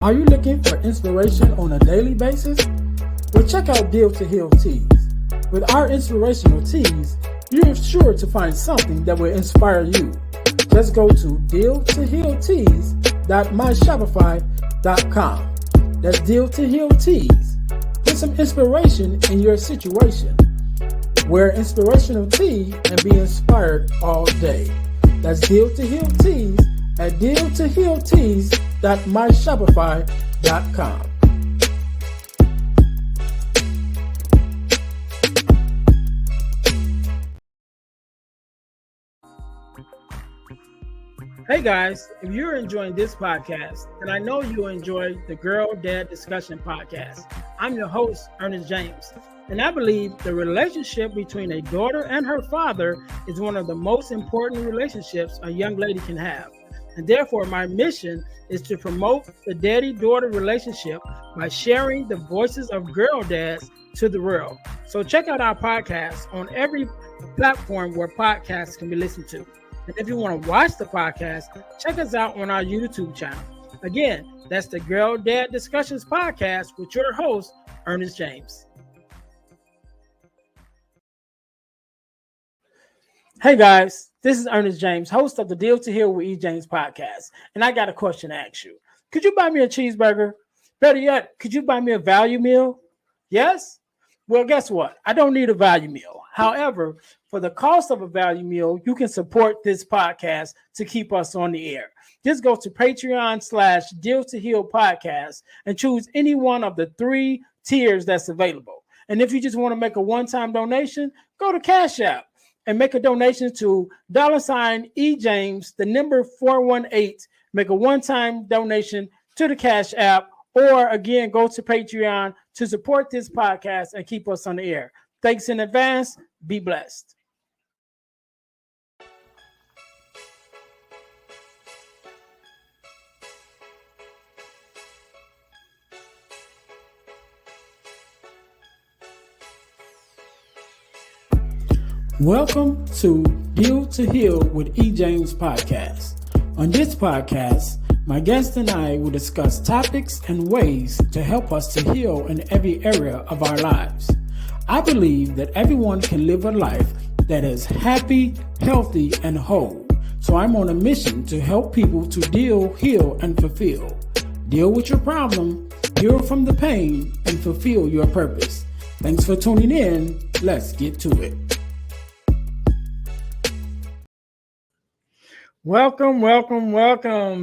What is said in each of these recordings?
Are you looking for inspiration on a daily basis? Well, check out Deal to Heal Teas. With our inspirational teas, you're sure to find something that will inspire you. Just go to dealtohealteas.myshopify.com. That's Deal to Heal Teas. Get some inspiration in your situation. Wear inspirational tea and be inspired all day. That's Deal to Heal Teas at dealtohealteas.myshopify.com. Hey guys, if you're enjoying this podcast, then I know you enjoy the Girl Dad Discussion podcast. I'm your host, Ernest James, and I believe the relationship between a daughter and her father is one of the most important relationships a young lady can have. And therefore, my mission is to promote the daddy-daughter relationship by sharing the voices of girl dads to the world. So check out our podcast on every platform where podcasts can be listened to. And if you want to watch the podcast, check us out on our YouTube channel. Again, that's the Girl Dad Discussions podcast with your host, Ernest James. Hey guys, this is Ernest James, host of the Deal to Heal with E. James podcast. And I got a question to ask you. Could you buy me a cheeseburger? Better yet, could you buy me a value meal? Yes? Well, guess what? I don't need a value meal. However, for the cost of a value meal, you can support this podcast to keep us on the air. Just go to Patreon/Deal to Heal podcast and choose any one of the 3 tiers that's available. And if you just want to make a one-time donation, go to Cash App and make a donation to $eJames, the number 418. Make a one-time donation to the Cash App, or again, go to Patreon to support this podcast and keep us on the air. Thanks in advance. Be blessed. Welcome to Deal to Heal with E. James podcast. On this podcast, my guest and I will discuss topics and ways to help us to heal in every area of our lives. I believe that everyone can live a life that is happy, healthy, and whole. So I'm on a mission to help people to deal, heal, and fulfill. Deal with your problem, heal from the pain, and fulfill your purpose. Thanks for tuning in. Let's get to it. Welcome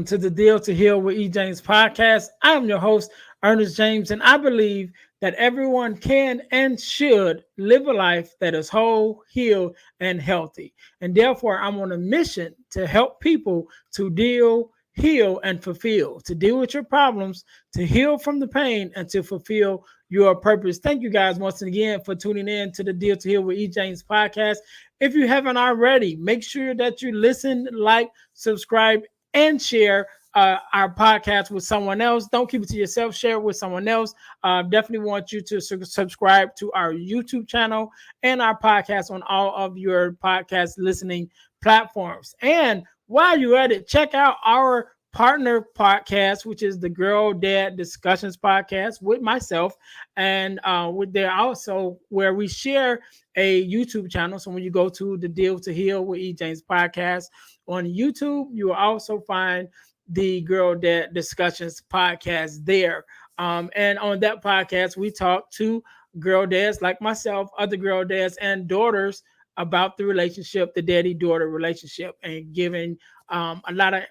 to the Deal to Heal with E. James podcast. I'm your host, Ernest James, and I believe that everyone can and should live a life that is whole, healed, and healthy. And therefore, I'm on a mission to help people to deal, heal, and fulfill, to deal with your problems, to heal from the pain, and to fulfill your purpose. Thank you guys once again for tuning in to the Deal to Heal with E. James podcast. If you haven't already, make sure that you listen, like, subscribe, and share our podcast with someone else. Don't keep it to yourself. Share it with someone else. Definitely want you to subscribe to our YouTube channel and our podcast on all of your podcast listening platforms. And while you're at it, check out our partner podcast, which is the Girl Dad Discussions podcast with myself, and with there also where we share a YouTube channel. So when you go to the Deal to Heal with E. James podcast on YouTube, you will also find the Girl Dad Discussions podcast there. And on that podcast, we talk to girl dads like myself, other girl dads and daughters about the relationship, the daddy-daughter relationship, and giving a lot of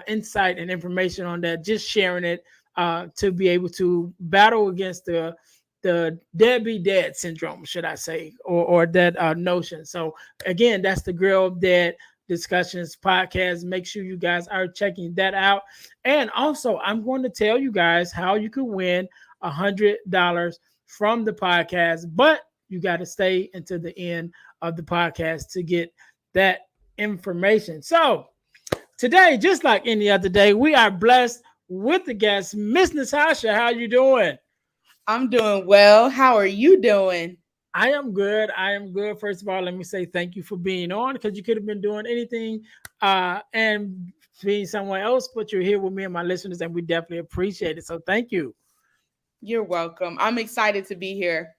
insight and information on that, just sharing it to be able to battle against the deadbeat dad syndrome, should I say, or that notion. So again, that's the Girl Dad Discussions podcast. Make sure you guys are checking that out. And also, I'm going to tell you guys how you can win $100 from the podcast, but you got to stay until the end of the podcast to get that information. So today, just like any other day, we are blessed with the guest, Miss Natasha. How you doing? I'm doing well. How are you doing? I am good. First of all, let me say thank you for being on, because you could have been doing anything. And being somewhere else, but you're here with me and my listeners, and we definitely appreciate it. So thank you. You're welcome. I'm excited to be here.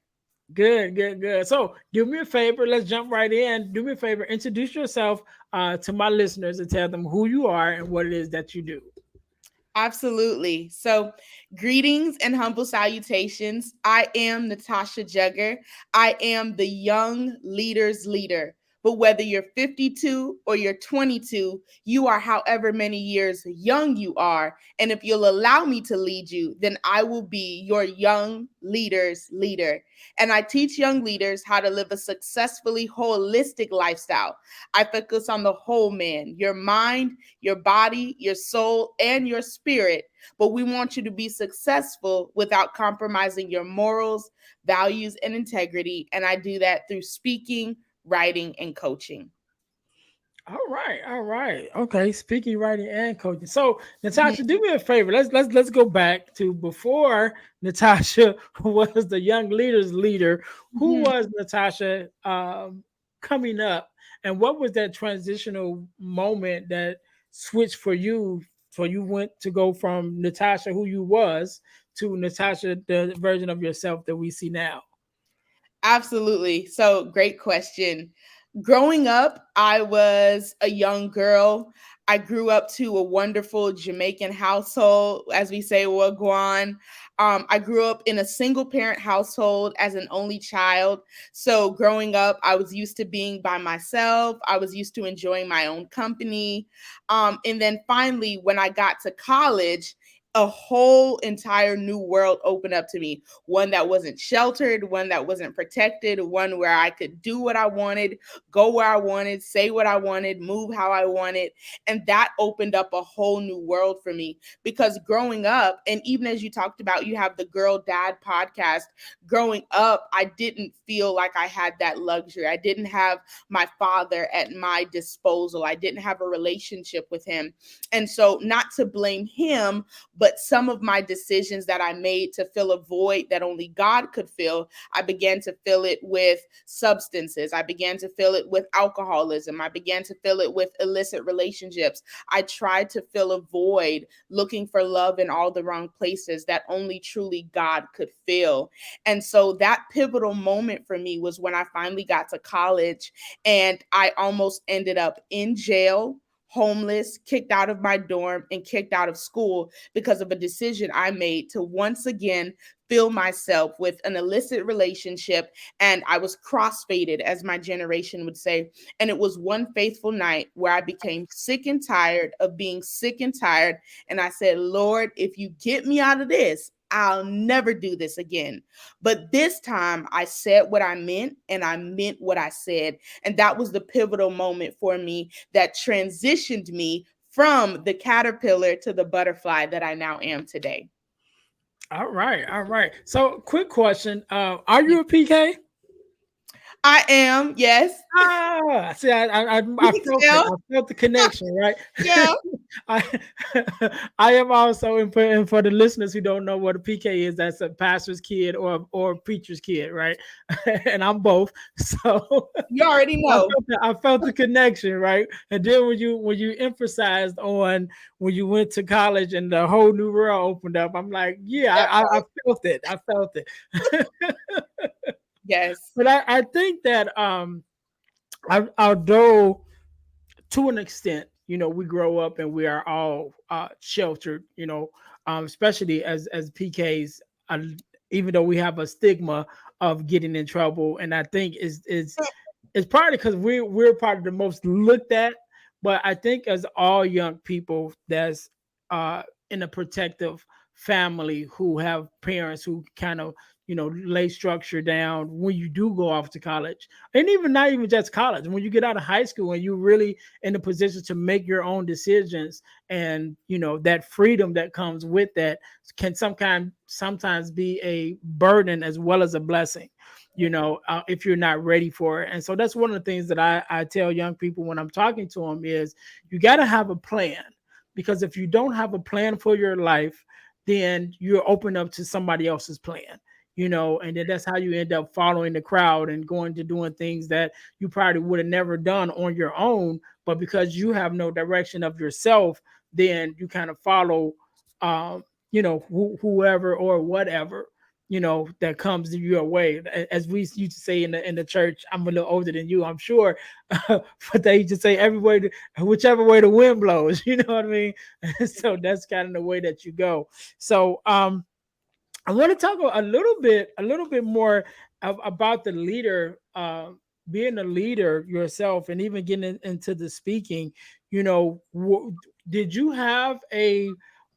Good, good, good. So do me a favor. Let's jump right in. Do me a favor. Introduce yourself to my listeners and tell them who you are and what it is that you do. Absolutely. So, greetings and humble salutations. I am Natasha Jugger. I am the young leader's leader. But whether you're 52 or you're 22, you are however many years young you are. And if you'll allow me to lead you, then I will be your young leader's leader. And I teach young leaders how to live a successfully holistic lifestyle. I focus on the whole man, your mind, your body, your soul, and your spirit. But we want you to be successful without compromising your morals, values, and integrity. And I do that through speaking, writing, and coaching. All right, all right. Okay, speaking, writing, and coaching. So, Mhm, Natasha, do me a favor. Let's go back to before Natasha was the young leaders leader. Who mhm. was Natasha coming up, and what was that transitional moment that switched for you? For you went to go from Natasha, who you was, to Natasha, the version of yourself that we see now. Absolutely. So, great question. Growing up, I was a young girl. I grew up to a wonderful Jamaican household, as we say, Wagwan. I grew up in a single parent household as an only child. So, growing up, I was used to being by myself. I was used to enjoying my own company. And then finally, when I got to college, a whole entire new world opened up to me, one that wasn't sheltered, one that wasn't protected, one where I could do what I wanted, go where I wanted, say what I wanted, move how I wanted. And that opened up a whole new world for me because growing up, and even as you talked about, you have the Girl Dad podcast. Growing up, I didn't feel like I had that luxury. I didn't have my father at my disposal. I didn't have a relationship with him. And so, not to blame him, but some of my decisions that I made to fill a void that only God could fill, I began to fill it with substances. I began to fill it with alcoholism. I began to fill it with illicit relationships. I tried to fill a void looking for love in all the wrong places that only truly God could fill. And so that pivotal moment for me was when I finally got to college and I almost ended up in jail, homeless, kicked out of my dorm, and kicked out of school because of a decision I made to once again fill myself with an illicit relationship. And I was crossfaded, as my generation would say. And it was one faithful night where I became sick and tired of being sick and tired. And I said, Lord, if you get me out of this, I'll never do this again. But this time I said what I meant and I meant what I said. And that was the pivotal moment for me that transitioned me from the caterpillar to the butterfly that I now am today. All right, all right. So, quick question: are you a PK? I am, yes. See, You I can felt it. tell. I felt the connection, right? Yeah. I, I am also, and for the listeners who don't know what a PK is, that's a pastor's kid or a preacher's kid, right? And I'm both, so You already know. I felt the connection, right? And then when you emphasized on when you went to college and the whole new world opened up, I'm like, yeah, That I part. felt it. I felt it. Yes. But I think that although to an extent, we grow up and we are all sheltered, especially as PKs, uh, even though we have a stigma of getting in trouble, and I think is it's partly because we're part of the most looked at, but I think as all young people that's uh in a protective family who have parents who kind of lay structure down when you do go off to college, and even not even just college, when you get out of high school and you really in a position to make your own decisions, and that freedom that comes with that can sometimes be a burden as well as a blessing, if you're not ready for it. And so that's one of the things that I tell young people when I'm talking to them is you got to have a plan, because if you don't have a plan for your life, then you're open up to somebody else's plan, and then that's how you end up following the crowd and going to doing things that you probably would have never done on your own, but because you have no direction of yourself, then you kind of follow, um, whoever or whatever, that comes your way. As we used to say in the church, I'm a little older than you, I'm sure, but they used to say every way, whichever way the wind blows. You know what I mean? So that's kind of the way that you go. So I want to talk a little bit more about the leader, being a leader yourself, and even getting into the speaking. Did you have a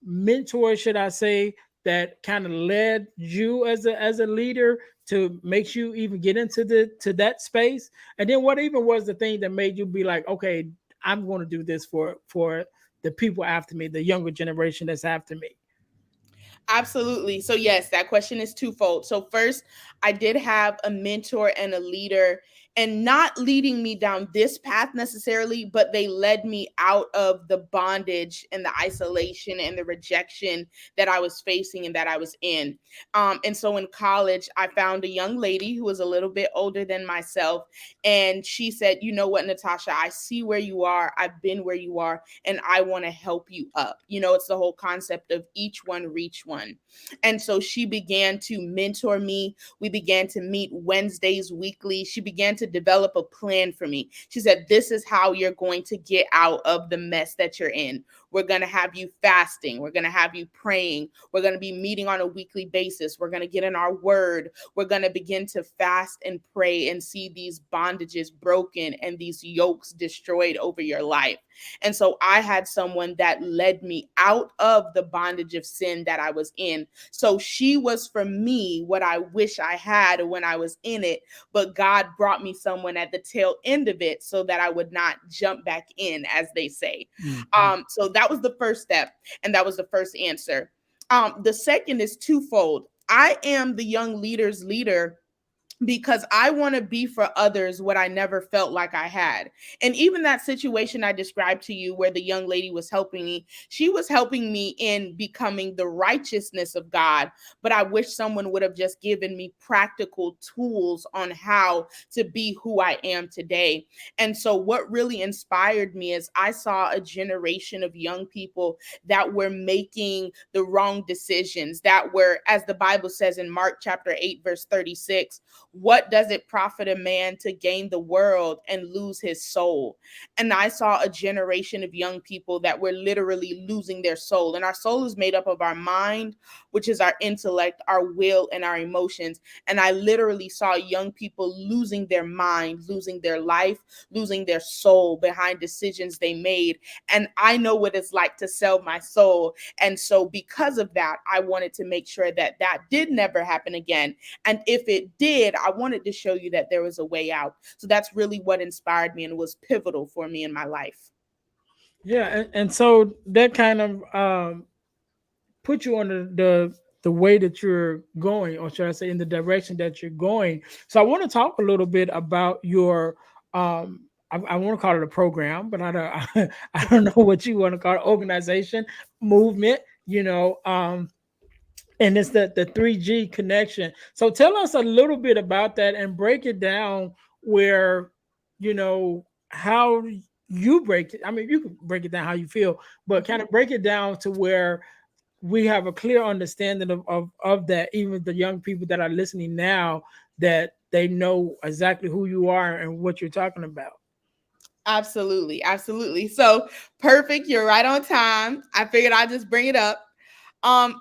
mentor, should I say, that kind of led you as a leader to make you even get into the to that space? And then what even was the thing that made you be like, okay, I'm going to do this for the people after me, the younger generation that's after me? Absolutely. So, yes, that question is twofold. So, first, I did have a mentor and a leader, and not leading me down this path necessarily, but they led me out of the bondage and the isolation and the rejection that I was facing and that I was in. And so, in college, I found a young lady who was a little bit older than myself. And she said, "You know what, Natasha, I see where you are. I've been where you are, and I want to help you up." It's the whole concept of each one reach one. And so she began to mentor me. We began to meet Wednesdays weekly. She began to develop a plan for me. She said, "This is how you're going to get out of the mess that you're in. We're going to have you fasting. We're going to have you praying. We're going to be meeting on a weekly basis. We're going to get in our word. We're going to begin to fast and pray and see these bondages broken and these yokes destroyed over your life." And so I had someone that led me out of the bondage of sin that I was in. So she was for me what I wish I had when I was in it, but God brought me someone at the tail end of it so that I would not jump back in, as they say. Mhm. So that was the first step, and that was the first answer. The second is twofold. I am the young leader's leader because I want to be for others what I never felt like I had. And even that situation I described to you, where the young lady was helping me, she was helping me in becoming the righteousness of God. But I wish someone would have just given me practical tools on how to be who I am today. And so, what really inspired me is I saw a generation of young people that were making the wrong decisions, that were, as the Bible says in Mark chapter 8, verse 36, "What does it profit a man to gain the world and lose his soul?" And I saw a generation of young people that were literally losing their soul. And our soul is made up of our mind, which is our intellect, our will, and our emotions. And I literally saw young people losing their mind, losing their life, losing their soul behind decisions they made. And I know what it's like to sell my soul. And so, because of that, I wanted to make sure that that did never happen again. And if it did, I wanted to show you that there was a way out. So that's really what inspired me and was pivotal for me in my life. Yeah, and so that kind of put you on the way that you're going, or should I say, in the direction that you're going. So I want to talk a little bit about your I want to call it a program, but I don't I don't know what you want to call it, organization, movement, and it's the 3G connection. So tell us a little bit about that and break it down where, how you break it. I mean, you can break it down how you feel, but kind of break it down to where we have a clear understanding of that, even the young people that are listening now, that they know exactly who you are and what you're talking about. Absolutely. Absolutely. So perfect. You're right on time. I figured I'd just bring it up.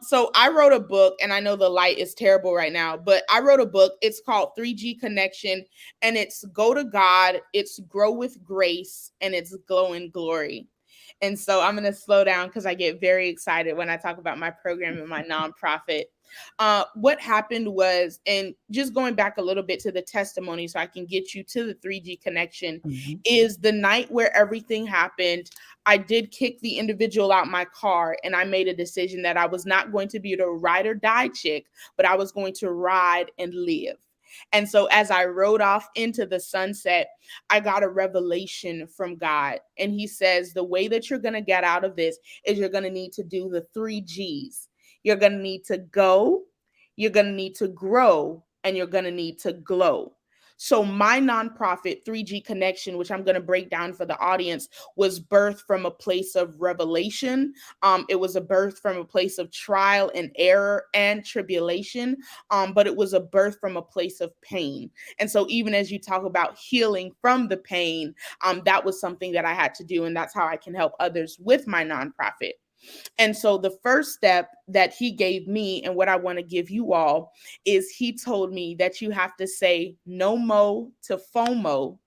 So I wrote a book, and I know the light is terrible right now, but I wrote a book. It's called 3G Connection, and it's go to God, it's grow with grace, and it's glow in glory. And so I'm going to slow down because I get very excited when I talk about my program and my nonprofit. What happened was, and just going back a little bit to the testimony so I can get you to the 3G connection, Mhm. is the night where everything happened. I did kick the individual out my car, and I made a decision that I was not going to be the ride or die chick, but I was going to ride and live. And so as I rode off into the sunset, I got a revelation from God. And he says, the way that you're going to get out of this is you're going to need to do the 3Gs. You're going to need to go, you're going to need to grow, and you're going to need to glow. So my nonprofit 3G Connection, which I'm going to break down for the audience, was birthed from a place of revelation. It was a birth from a place of trial and error and tribulation, but it was a birth from a place of pain. And so even as you talk about healing from the pain, that was something that I had to do, and that's how I can help others with my nonprofit. And so the first step that he gave me, and what I want to give you all, is he told me that you have to say no mo to FOMO.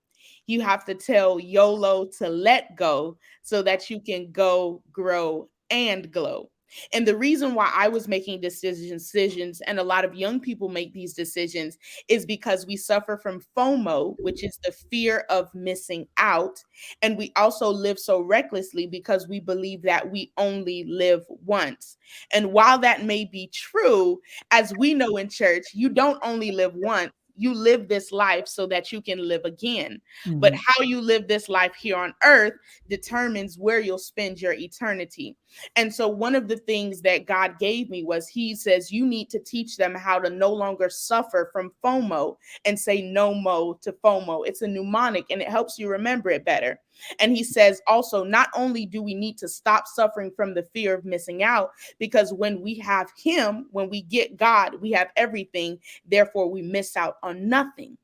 You have to tell YOLO to let go so that you can go, grow, and glow. And the reason why I was making decisions, and a lot of young people make these decisions, is because we suffer from FOMO, which is the fear of missing out. And we also live so recklessly because we believe that we only live once. And while that may be true, as we know in church, you don't only live once. You live this life so that you can live again. But Mhm. how you live this life here on earth determines where you'll spend your eternity. And so, one of the things that God gave me was He says, you need to teach them how to no longer suffer from FOMO and say no mo to FOMO. It's a mnemonic and it helps you remember it better. And He says also, not only do we need to stop suffering from the fear of missing out, because when we have Him, when we get God, we have everything. Therefore, we miss out on nothing.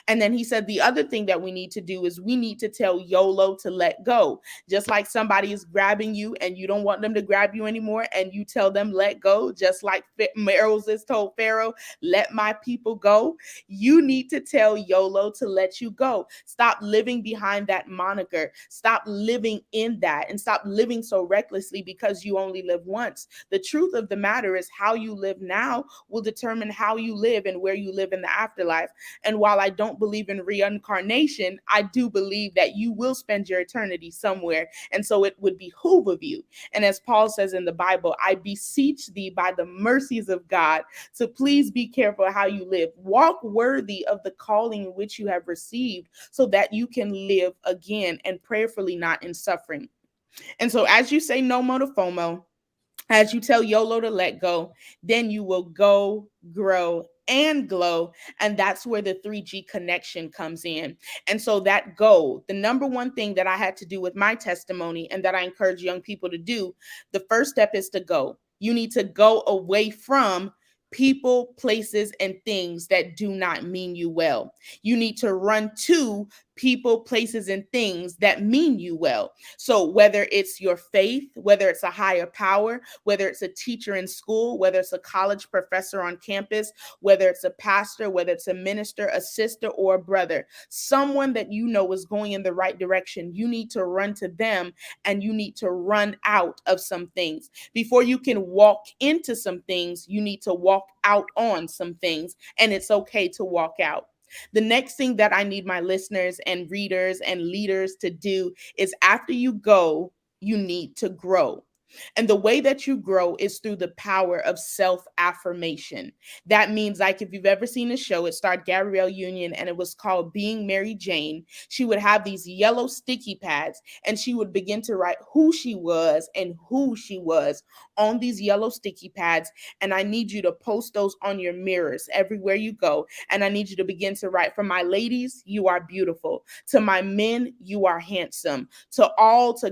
And then he said the other thing that we need to do is we need to tell YOLO to let go. Just like somebody is grabbing you and you don't want them to grab you anymore, and you tell them let go, just like Moses told Pharaoh, let my people go. You need to tell YOLO to let you go. Stop living behind that moniker. Stop living in that, and stop living so recklessly because you only live once. The truth of the matter is how you live now will determine how you live and where you live in the afterlife. And while I don't believe in reincarnation, I do believe that you will spend your eternity somewhere. And so it would behoove of you. And as Paul says in the Bible, I beseech thee by the mercies of God to please be careful how you live. Walk worthy of the calling in which you have received so that you can live again and prayerfully not in suffering. And so as you say no more to FOMO, as you tell YOLO to let go, then you will go, grow, and glow. And that's where the 3G connection comes in. And so that goal, the number one thing that I had to do with my testimony and that I encourage young people to do, the first step is to go. You need to go away from people, places, and things that do not mean you well. You need to run to people, places, and things that mean you well. So whether it's your faith, whether it's a higher power, whether it's a teacher in school, whether it's a college professor on campus, whether it's a pastor, whether it's a minister, a sister, or a brother, someone that you know is going in the right direction, you need to run to them and you need to run out of some things. Before you can walk into some things, you need to walk out on some things, and it's okay to walk out. The next thing that I need my listeners and readers and leaders to do is after you go, you need to grow. And the way that you grow is through the power of self affirmation. That means, like, if you've ever seen a show, it starred Gabrielle Union and it was called Being Mary Jane. She would have these yellow sticky pads and she would begin to write who she was and who she was on these yellow sticky pads. And I need you to post those on your mirrors everywhere you go. And I need you to begin to write, for my ladies, you are beautiful. To my men, you are handsome. To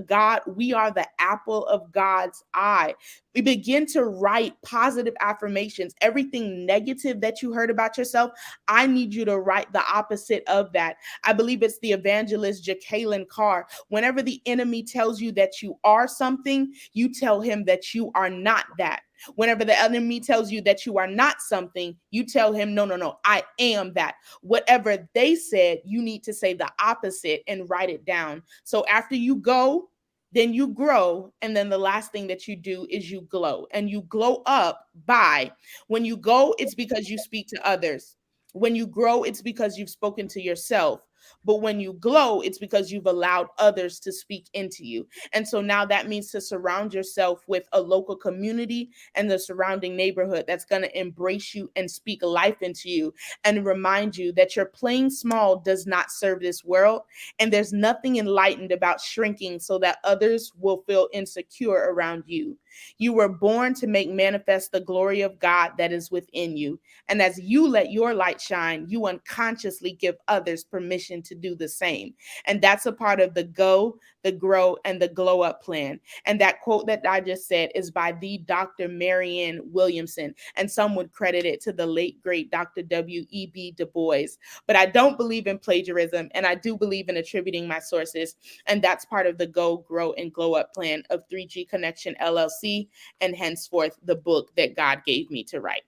God, we are the apple of God's eye. We begin to write positive affirmations. Everything negative that you heard about yourself, I need you to write the opposite of that. I believe it's the evangelist Jacqueline Carr. Whenever the enemy tells you that you are something, you tell him that you are not that. Whenever the enemy tells you that you are not something, you tell him, no, no, no, I am that. Whatever they said, you need to say the opposite and write it down. So after you go, then you grow. And then the last thing that you do is you glow. And you glow up by, when you go, it's because you speak to others. When you grow, it's because you've spoken to yourself. But when you glow, it's because you've allowed others to speak into you. And so now that means to surround yourself with a local community and the surrounding neighborhood that's going to embrace you and speak life into you and remind you that your playing small does not serve this world. And there's nothing enlightened about shrinking so that others will feel insecure around you. You were born to make manifest the glory of God that is within you. And as you let your light shine, you unconsciously give others permission to do the same. And that's a part of the go, the grow, and the glow up plan. And that quote that I just said is by the Dr. Marianne Williamson. And some would credit it to the late, great Dr. W.E.B. Du Bois. But I don't believe in plagiarism, and I do believe in attributing my sources. And that's part of the go, grow, and glow up plan of 3G Connection LLC, and henceforth the book that God gave me to write.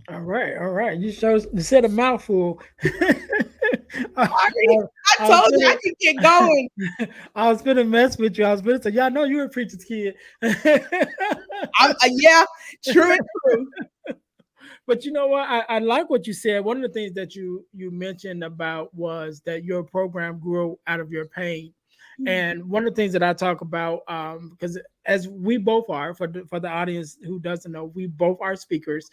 All right, all right. You said a mouthful. I, Sorry, I I was told you I gonna, could get going. I was gonna mess with you. I was gonna say, y'all know you're a preacher's kid. Yeah, true and true. But you know what? I like what you said. One of the things that you mentioned about was that your program grew out of your pain. And one of the things that I talk about, because as we both are, for the audience who doesn't know, we both are speakers.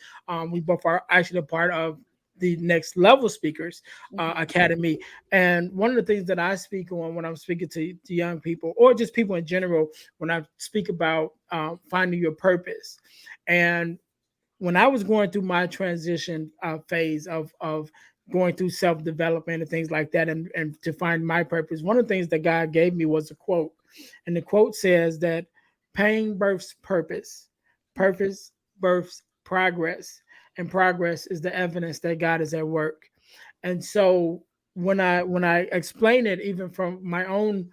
We both are actually a part of the Next Level Speakers Academy. And one of the things that I speak on when I'm speaking to young people, or just people in general, when I speak about finding your purpose. And when I was going through my transition phase of going through self development and things like that, and to find my purpose, one of the things that God gave me was a quote, and the quote says that pain births purpose, purpose births progress, and progress is the evidence that God is at work. And so when I explain it, even from my own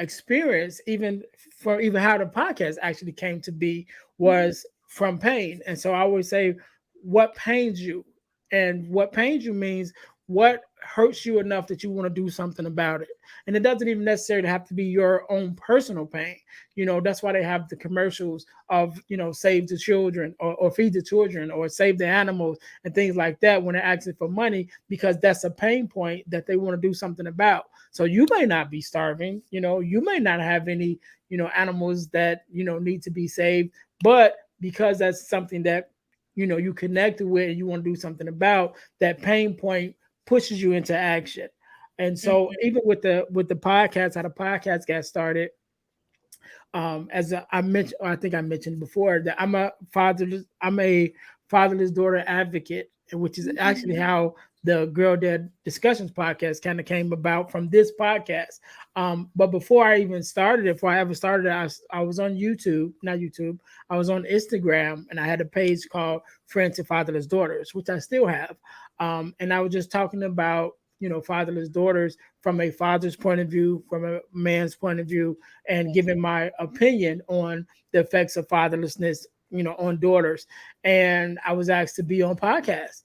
experience, even how the podcast actually came to be was from pain. And so I always say, what pains you? And what pains you means what hurts you enough that you want to do something about it. And it doesn't even necessarily have to be your own personal pain. That's why they have the commercials of, save the children, or feed the children, or save the animals and things like that when they're asking for money, because that's a pain point that they want to do something about. So you may not be starving, you may not have any, animals that, need to be saved, but because that's something that, you connected with and you want to do something about, that pain point pushes you into action. And so even with the podcast, how the podcast got started, as I mentioned, I think I mentioned before that I'm a fatherless daughter advocate, which is actually how the Girl Dad Discussions podcast kind of came about from this podcast. But before I even started it, before I ever started it, I was on YouTube, not YouTube. I was on Instagram, and I had a page called Friends to Fatherless Daughters, which I still have. And I was just talking about fatherless daughters from a father's point of view, from a man's point of view, and giving my opinion on the effects of fatherlessness, on daughters. And I was asked to be on podcasts.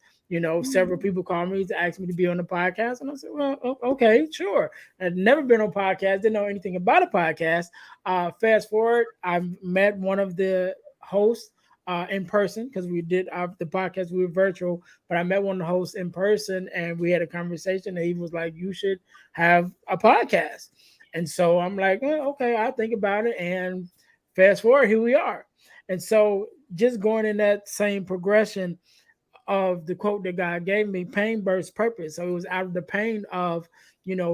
Several people called me to ask me to be on the podcast, and I said, "Well, okay, sure." I'd never been on podcast, didn't know anything about a podcast. Fast forward, I met one of the hosts in person, because we did the podcast, we were virtual, but I met one of the hosts in person, and we had a conversation, and he was like, "You should have a podcast." And so I'm like, okay, I'll think about it. And fast forward, here we are. And so just going in that same progression of the quote that God gave me, pain births purpose. So it was out of the pain of,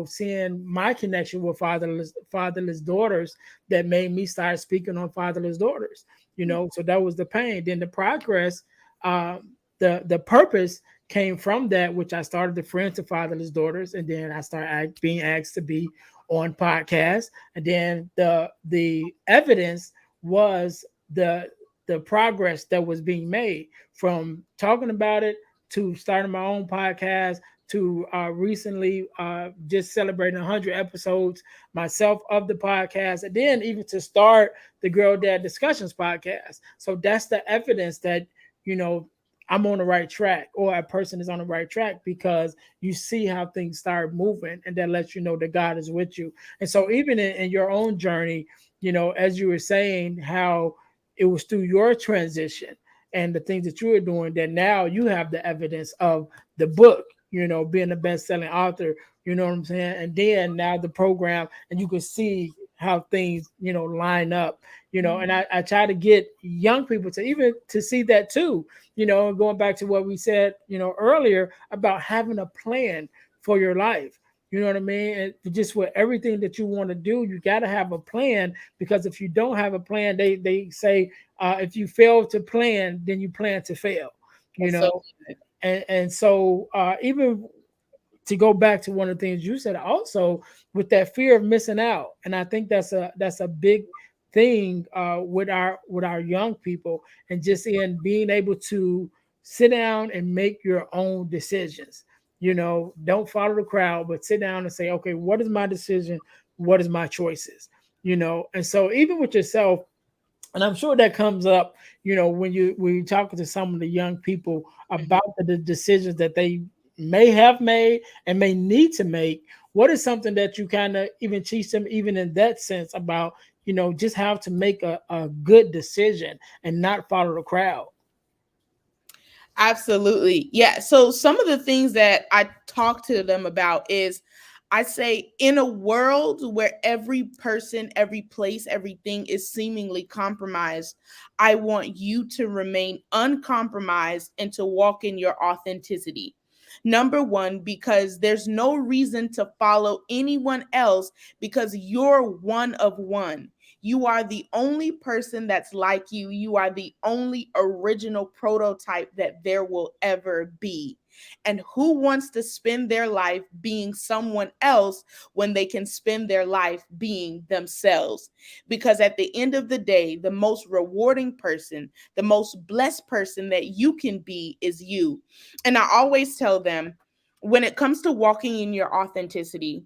seeing my connection with fatherless daughters that made me start speaking on fatherless daughters. So that was the pain. Then the progress, the purpose came from that, which I started the Friends to Fatherless Daughters, and then I started being asked to be on podcasts, and then the evidence was the progress that was being made from talking about it to starting my own podcast to recently just celebrating 100 episodes myself of the podcast, and then even to start the Girl Dad Discussions podcast. So that's the evidence that, I'm on the right track, or a person is on the right track, because you see how things start moving, and that lets you know that God is with you. And so even in your own journey, as you were saying, how it was through your transition and the things that you were doing that now you have the evidence of the book, being a best-selling author, you know what I'm saying? And then now the program, and you can see how things, line up, and I try to get young people to even to see that too, going back to what we said, earlier about having a plan for your life. You know what I mean? And just with everything that you want to do, you got to have a plan, because if you don't have a plan, they say, if you fail to plan, then you plan to fail. You That's so know, good. and so even to go back to one of the things you said also, with that fear of missing out, and I think that's a big thing with our young people, and just in being able to sit down and make your own decisions. Don't follow the crowd, but sit down and say, okay, what is my decision? What is my choices? And so even with yourself, and I'm sure that comes up, when you talking to some of the young people Mhm. about the decisions that they may have made and may need to make. What is something that you kind of even teach them, even in that sense, about just how to make a good decision and not follow the crowd? Absolutely. Yeah. So some of the things that I talk to them about is I say, in a world where every person, every place, everything is seemingly compromised, I want you to remain uncompromised and to walk in your authenticity. Number one, because there's no reason to follow anyone else, because you're one of one. You are the only person that's like you. You are the only original prototype that there will ever be. And who wants to spend their life being someone else when they can spend their life being themselves? Because at the end of the day, the most rewarding person, the most blessed person that you can be is you. And I always tell them, when it comes to walking in your authenticity,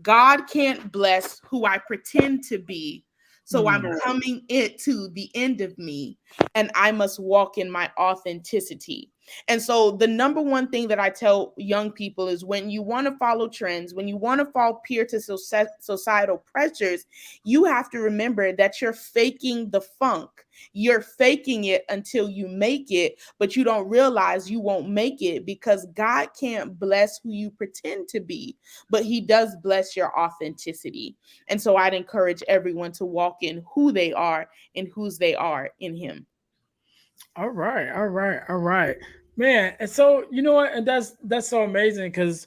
God can't bless who I pretend to be. So I'm Mm. coming it to the end of me, and I must walk in my authenticity. And so the number one thing that I tell young people is, when you want to follow trends, when you want to fall peer to societal pressures, you have to remember that you're faking the funk. You're faking it until you make it, but you don't realize you won't make it, because God can't bless who you pretend to be, but He does bless your authenticity. And so I'd encourage everyone to walk in who they are and whose they are in Him. All right, all right, all right, man. And so you know what, and that's so amazing, because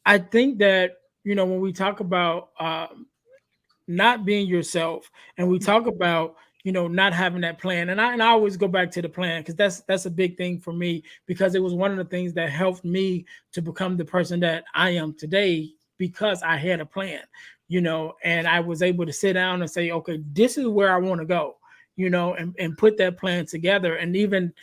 I think that when we talk about not being yourself, and we talk about not having that plan, and I always go back to the plan, because that's a big thing for me, because it was one of the things that helped me to become the person that I am today, because I had a plan, and I was able to sit down and say, okay, this is where I want to go, and put that plan together. And even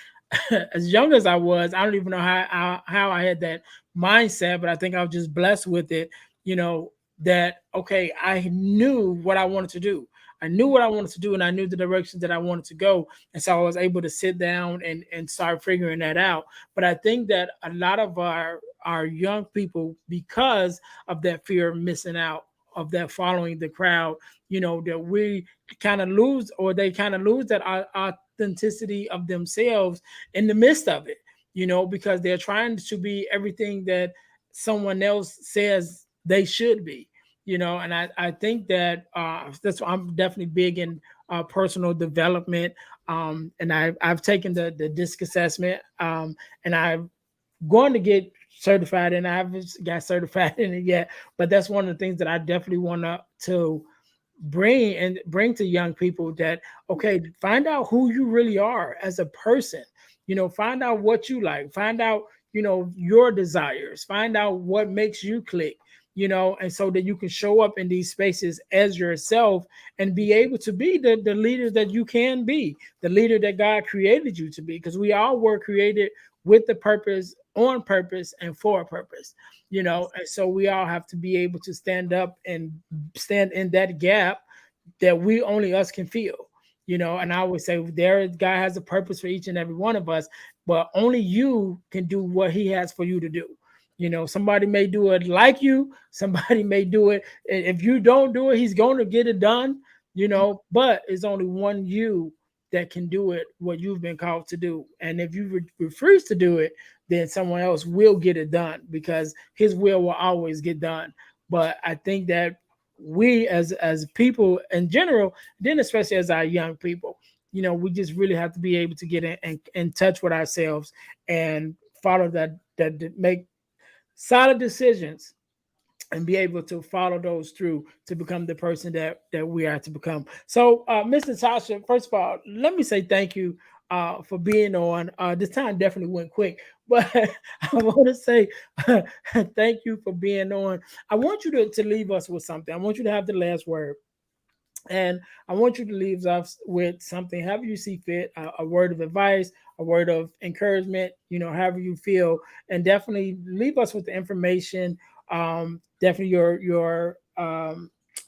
as young as I was, I don't even know how I had that mindset, but I think I was just blessed with it, you know, that okay, I knew what I wanted to do. I knew what I wanted to do, and I knew the direction that I wanted to go. And so I was able to sit down and start figuring that out. But I think that a lot of our young people, because of that fear of missing out, of that following the crowd, that we kind of lose, or they kind of lose that authenticity of themselves in the midst of it, because they're trying to be everything that someone else says they should be, and I think that that's why I'm definitely big in personal development. And I've taken the disc assessment, and I'm going to get certified, and I haven't got certified in it yet, but that's one of the things that I definitely want to bring to young people, that okay, find out who you really are as a person, find out what you like, find out your desires, find out what makes you click, and so that you can show up in these spaces as yourself, and be able to be the leader that you can be, the leader that God created you to be, because we all were created with the purpose, on purpose, and for a purpose, and so we all have to be able to stand up and stand in that gap that we only us can feel, and I always say, there God has a purpose for each and every one of us, but only you can do what He has for you to do. Somebody may do it like you, somebody may do it, and if you don't do it, He's going to get it done, but it's only one you that can do it, what you've been called to do. And if you refuse to do it, then someone else will get it done, because his will always get done. But I think that we as people in general, then especially as our young people, we just really have to be able to get in touch with ourselves and follow that make solid decisions and be able to follow those through to become the person that we are to become. So, Miss Natasha, first of all, let me say thank you for being on. This time definitely went quick, but I want to say thank you for being on. I want you to leave us with something. I want you to have the last word. And I want you to leave us with something, however you see fit, a word of advice, a word of encouragement, however you feel, and definitely leave us with the information. Definitely your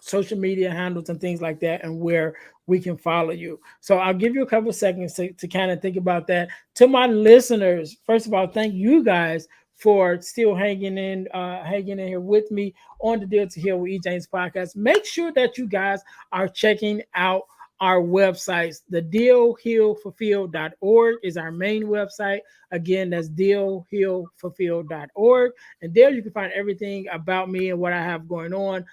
social media handles and things like that, and where we can follow you. So I'll give you a couple of seconds to kind of think about that. To my listeners, first of all, thank you guys for still hanging in here with me on the Deal to Heal with E. James podcast. Make sure that you guys are checking out our websites. The dealhealfulfill.org is our main website. Again, that's dealhealfulfill.org. And there you can find everything about me and what I have going on.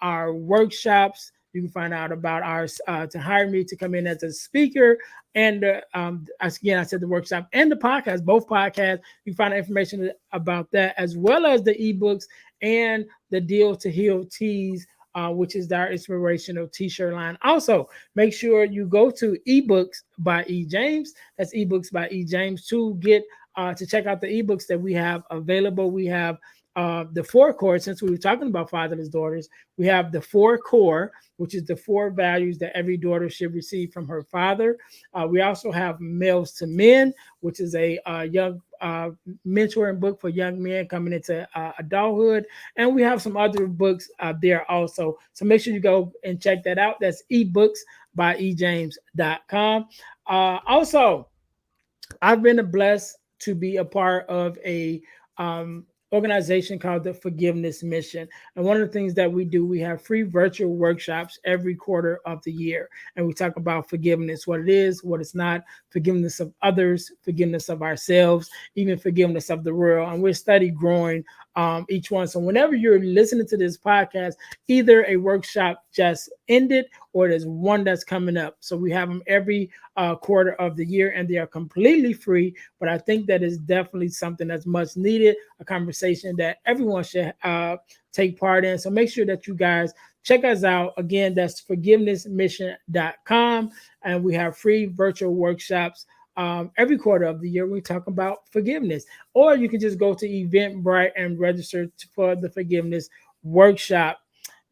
Our workshops. You can find out about our to hire me to come in as a speaker. And again, I said the workshop and the podcast, both podcasts. You can find information about that, as well as the ebooks and the Deal to Heal tees, which is our inspirational t-shirt line. Also, make sure you go to ebooks by E. James. That's ebooks by E. James to get to check out the ebooks that we have available. We have the four core, since we were talking about fatherless daughters, we have the four core, which is the four values that every daughter should receive from her father. We also have Males to Men, which is a young mentoring book for young men coming into adulthood. And we have some other books there also. So make sure you go and check that out. That's ebooks by ejames.com. Also, I've been blessed to be a part of a organization called the Forgiveness Mission. And one of the things that we do, we have free virtual workshops every quarter of the year. And we talk about forgiveness, what it is, what it's not, forgiveness of others, forgiveness of ourselves, even forgiveness of the world. And we're study growing each one. So whenever you're listening to this podcast, either a workshop just ended or there's one that's coming up. So we have them every quarter of the year, and they are completely free. But I think that is definitely something that's much needed, a conversation that everyone should take part in. So make sure that you guys check us out. Again, that's forgivenessmission.com. And we have free virtual workshops every quarter of the year. We talk about forgiveness. Or you can just go to Eventbrite and register for the forgiveness workshop.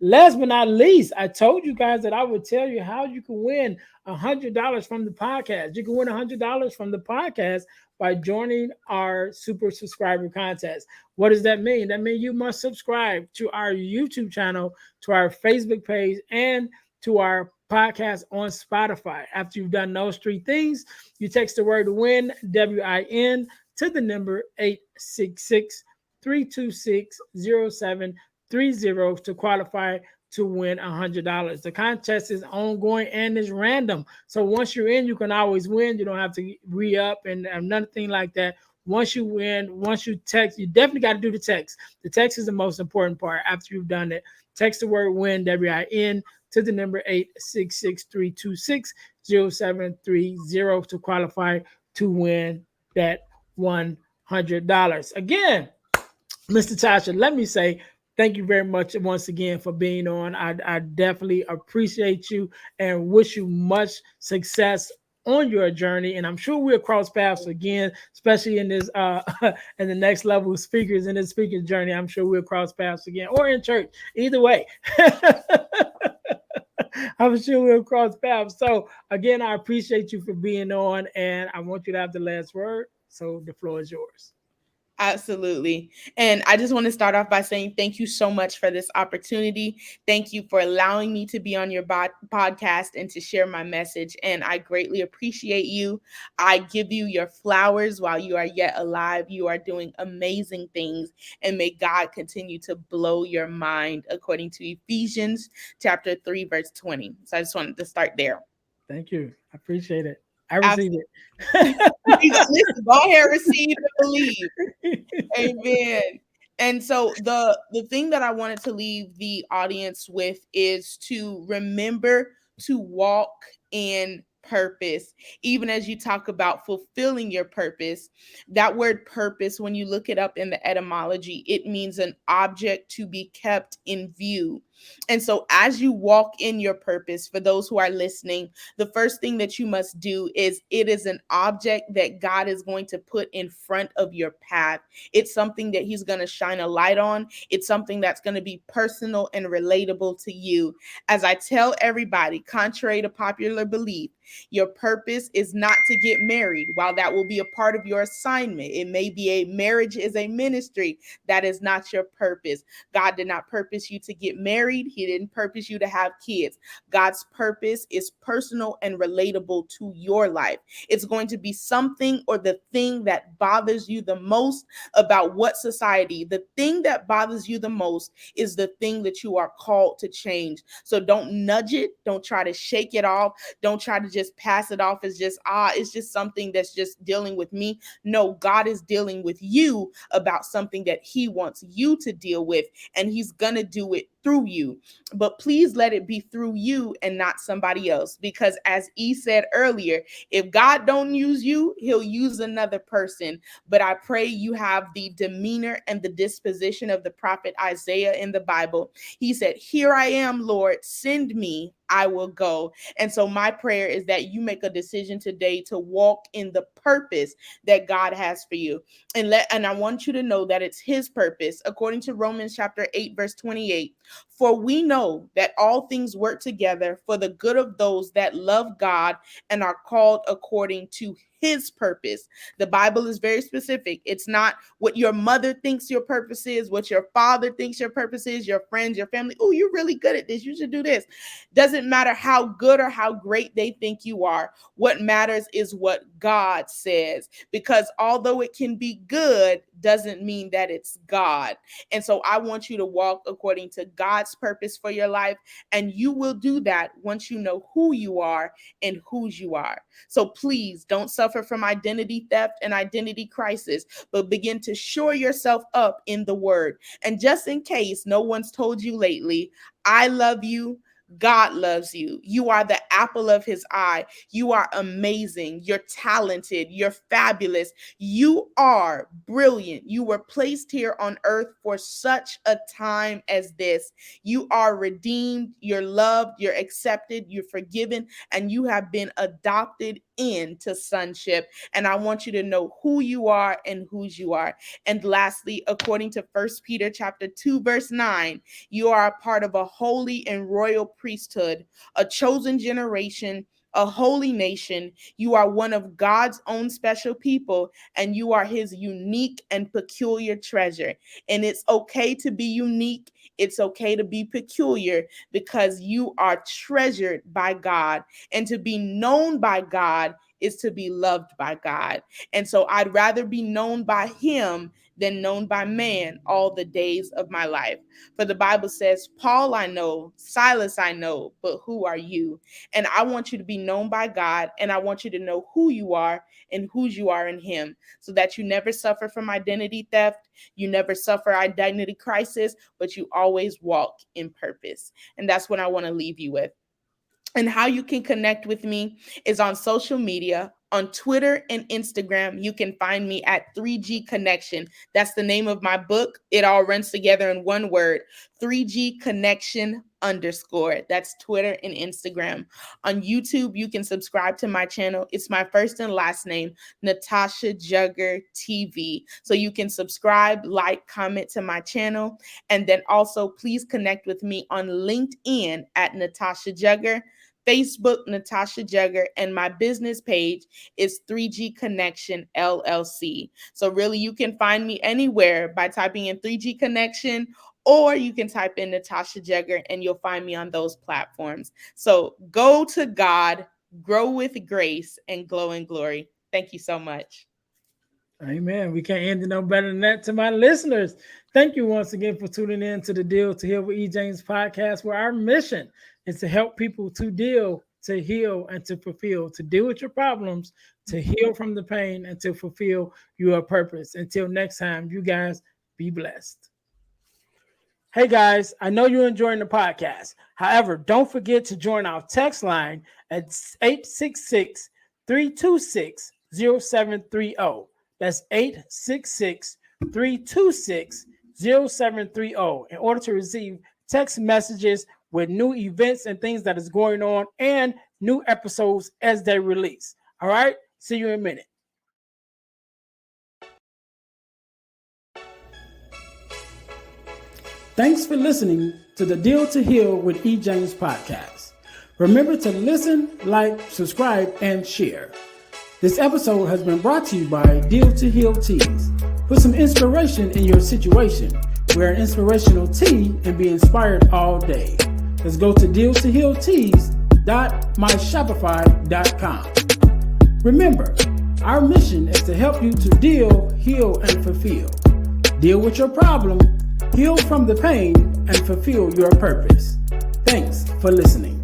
Last but not least, I told you guys that I would tell you how you can win $100 from the podcast. You can win $100 from the podcast by joining our super subscriber contest. What does that mean? That means you must subscribe to our YouTube channel, to our Facebook page, and to our podcast on Spotify. After you've done those three things, you text the word WIN, WIN, to the number 866 326 0730 to qualify to win $100. The contest is ongoing and is random. So once you're in, you can always win. You don't have to re-up and nothing like that. Once you win, once you text, you definitely got to do the text. The text is the most important part. After you've done it, text the word WIN, WIN, to the number 866-326-0730 to qualify to win that $100. Again, Mr. Tasha, let me say thank you very much once again for being on. I definitely appreciate you and wish you much success on your journey. And I'm sure we'll cross paths again, especially in this in the next level of speakers in this speaking journey. I'm sure we'll cross paths again or in church. Either way. I'm sure we'll cross paths. So again, I appreciate you for being on, and I want you to have the last word. So the floor is yours. Absolutely. And I just want to start off by saying thank you so much for this opportunity. Thank you for allowing me to be on your podcast and to share my message. And I greatly appreciate you. I give you your flowers while you are yet alive. You are doing amazing things. And may God continue to blow your mind according to Ephesians chapter 3, verse 20. So I just wanted to start there. Thank you. I appreciate it. I receive Absolutely. it. Listen, go ahead, receive and believe. Amen. And so the thing that I wanted to leave the audience with is to remember to walk in purpose. Even as you talk about fulfilling your purpose, that word purpose, when you look it up in the etymology, it means an object to be kept in view. And so as you walk in your purpose, for those who are listening, the first thing that you must do is it is an object that God is going to put in front of your path. It's something that he's going to shine a light on. It's something that's going to be personal and relatable to you. As I tell everybody, contrary to popular belief, your purpose is not to get married. While that will be a part of your assignment, it may be a marriage is a ministry. That is not your purpose. God did not purpose you to get married. He didn't purpose you to have kids. God's purpose is personal and relatable to your life. It's going to be something or the thing that bothers you the most about what society, the thing that bothers you the most is the thing that you are called to change. So don't nudge it. Don't try to shake it off. Don't try to just pass it off as just, it's just something that's just dealing with me. No, God is dealing with you about something that he wants you to deal with, and he's going to do it through you. But please let it be through you and not somebody else, because as E said earlier, if God don't use you, he'll use another person. But I pray you have the demeanor and the disposition of the prophet Isaiah in the Bible. He said, "Here I am, Lord, send me, I will go." And so my prayer is that you make a decision today to walk in the purpose that God has for you. And I want you to know that it's his purpose. According to Romans chapter 8, verse 28, "For we know that all things work together for the good of those that love God and are called according to his purpose." The Bible is very specific. It's not what your mother thinks your purpose is, what your father thinks your purpose is, your friends, your family. "Oh, you're really good at this. You should do this." Doesn't matter how good or how great they think you are. What matters is what God says, because although it can be good, doesn't mean that it's God. And so I want you to walk according to God's purpose for your life. And you will do that once you know who you are and whose you are. So please don't suffer from identity theft and identity crisis, but begin to shore yourself up in the word. And just in case no one's told you lately, I love you. God loves you. You are the apple of his eye. You are amazing. You're talented. You're fabulous. You are brilliant. You were placed here on earth for such a time as this. You are redeemed. You're loved. You're accepted. You're forgiven. And you have been adopted into sonship. And I want you to know who you are and whose you are. And lastly, according to 1 Peter chapter 2, verse 9, you are a part of a holy and royal priesthood, a chosen generation, a holy nation. You are one of God's own special people, and you are his unique and peculiar treasure. And it's okay to be unique. It's okay to be peculiar, because you are treasured by God. And to be known by God is to be loved by God. And so I'd rather be known by him than known by man all the days of my life. For the Bible says, "Paul I know, Silas I know, but who are you?" And I want you to be known by God, and I want you to know who you are and whose you are in him, so that you never suffer from identity theft, you never suffer identity crisis, but you always walk in purpose. And that's what I want to leave you with. And how you can connect with me is on social media. On Twitter and Instagram, you can find me at 3G Connection. That's the name of my book. It all runs together in one word, 3G Connection _. That's Twitter and Instagram. On YouTube, you can subscribe to my channel. It's my first and last name, Natasha Jugger TV. So you can subscribe, like, comment to my channel. And then also, please connect with me on LinkedIn at Natasha Jugger, Facebook, Natasha Jugger, and my business page is 3G Connection LLC. So really, you can find me anywhere by typing in 3G Connection, or you can type in Natasha Jugger and you'll find me on those platforms. So go to God, grow with grace, and glow in glory. Thank you so much. Amen. We can't end it no better than that. To my listeners, thank you once again for tuning in to the Deal to Heal with E. James podcast, where our mission is to help people to deal to heal and to fulfill, to deal with your problems, to heal from the pain, and to fulfill your purpose. Until next time, you guys be blessed. Hey guys, I know you're enjoying the podcast. However, don't forget to join our text line at 866-326-0730. That's 866-326-0730 in order to receive text messages with new events and things that is going on and new episodes as they release. All right, see you in a minute. Thanks for listening to the Deal to Heal with E. James podcast. Remember to listen, like, subscribe, and share. This episode has been brought to you by Deal to Heal Teas. Put some inspiration in your situation. Wear an inspirational tea and be inspired all day. Let's go to dealtohealteas.myshopify.com. Remember, our mission is to help you to deal, heal, and fulfill. Deal with your problem, heal from the pain, and fulfill your purpose. Thanks for listening.